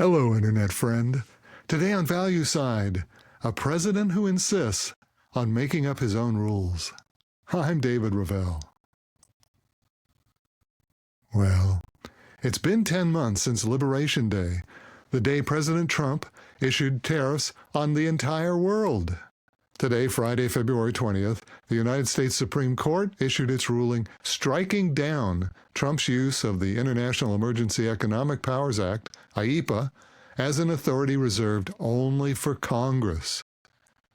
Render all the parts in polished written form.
Hello, Internet friend. Today on Value Side, a president who insists on making up his own rules. I'm David Ravel. Well, it's been 10 months since Liberation Day, the day President Trump issued tariffs on the entire world. Today, Friday, February 20th, the United States Supreme Court issued its ruling striking down Trump's use of the International Emergency Economic Powers Act, IEEPA, as an authority reserved only for Congress.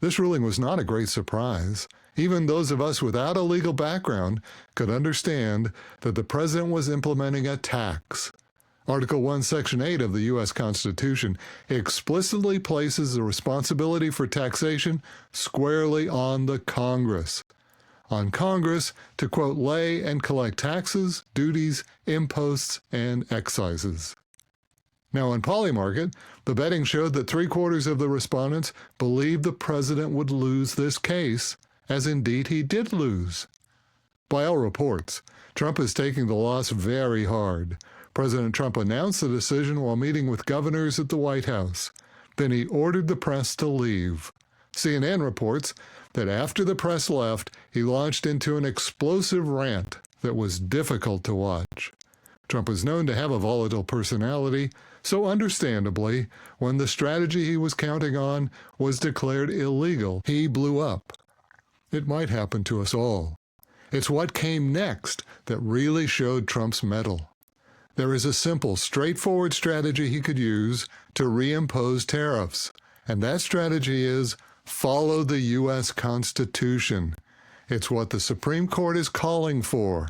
This ruling was not a great surprise. Even those of us without a legal background could understand that the president was implementing a tax. Article 1, Section 8 of the U.S. Constitution explicitly places the responsibility for taxation squarely on the Congress. On Congress to, quote, lay and collect taxes, duties, imposts, and excises. Now, on Polymarket, the betting showed that 3/4 of the respondents believed the president would lose this case, as indeed he did lose. By all reports, Trump is taking the loss very hard. President Trump announced the decision while meeting with governors at the White House. Then he ordered the press to leave. CNN reports that after the press left, he launched into an explosive rant that was difficult to watch. Trump is known to have a volatile personality, so understandably, when the strategy he was counting on was declared illegal, he blew up. It might happen to us all. It's what came next that really showed Trump's mettle. There is a simple, straightforward strategy he could use to reimpose tariffs, and that strategy is follow the U.S. Constitution. It's what the Supreme Court is calling for.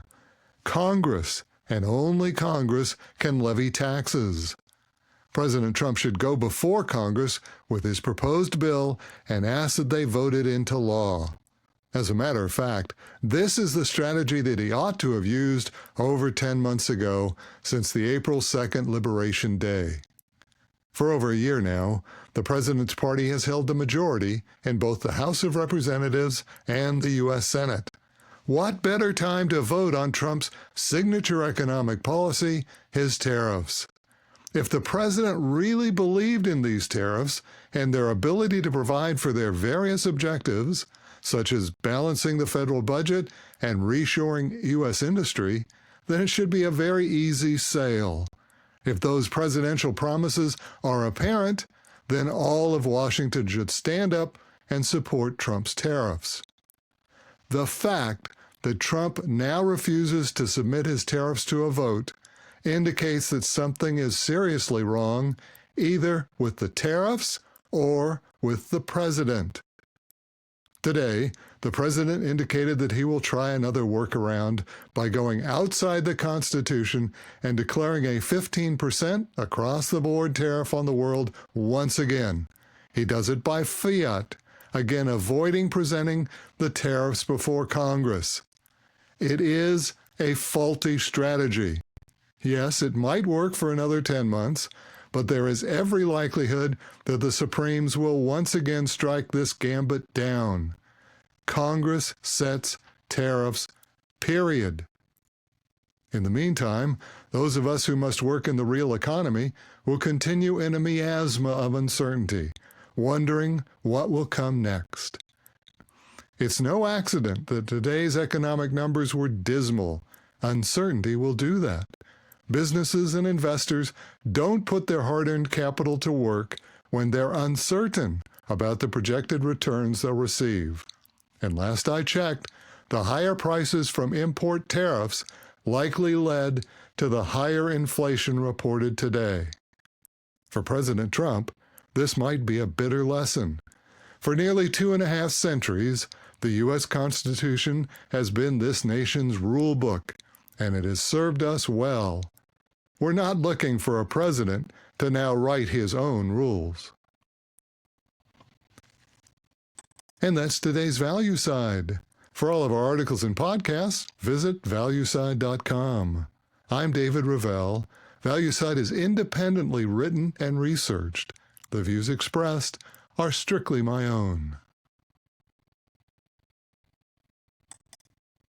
Congress, and only Congress, can levy taxes. President Trump should go before Congress with his proposed bill and ask that they vote it into law. As a matter of fact, this is the strategy that he ought to have used over 10 months ago, since the April 2nd Liberation Day. For over a year now, the president's party has held the majority in both the House of Representatives and the U.S. Senate. What better time to vote on Trump's signature economic policy, his tariffs? If the president really believed in these tariffs and their ability to provide for their various objectives, such as balancing the federal budget and reshoring U.S. industry, then it should be a very easy sale. If those presidential promises are apparent, then all of Washington should stand up and support Trump's tariffs. The fact that Trump now refuses to submit his tariffs to a vote indicates that something is seriously wrong, either with the tariffs or with the president. Today, the president indicated that he will try another workaround by going outside the Constitution and declaring a 15% across-the-board tariff on the world once again. He does it by fiat, again avoiding presenting the tariffs before Congress. It is a faulty strategy. Yes, it might work for another 10 months, but there is every likelihood that the Supremes will once again strike this gambit down. Congress sets tariffs, period. In the meantime, those of us who must work in the real economy will continue in a miasma of uncertainty, wondering what will come next. It's no accident that today's economic numbers were dismal. Uncertainty will do that. Businesses and investors don't put their hard-earned capital to work when they're uncertain about the projected returns they'll receive. And last I checked, the higher prices from import tariffs likely led to the higher inflation reported today. For President Trump, this might be a bitter lesson. For nearly 2.5 centuries, the U.S. Constitution has been this nation's rule book, and it has served us well. We're not looking for a president to now write his own rules. And that's today's Value Side. For all of our articles and podcasts, visit valueside.com. I'm David Ravel. Value Side is independently written and researched. The views expressed are strictly my own.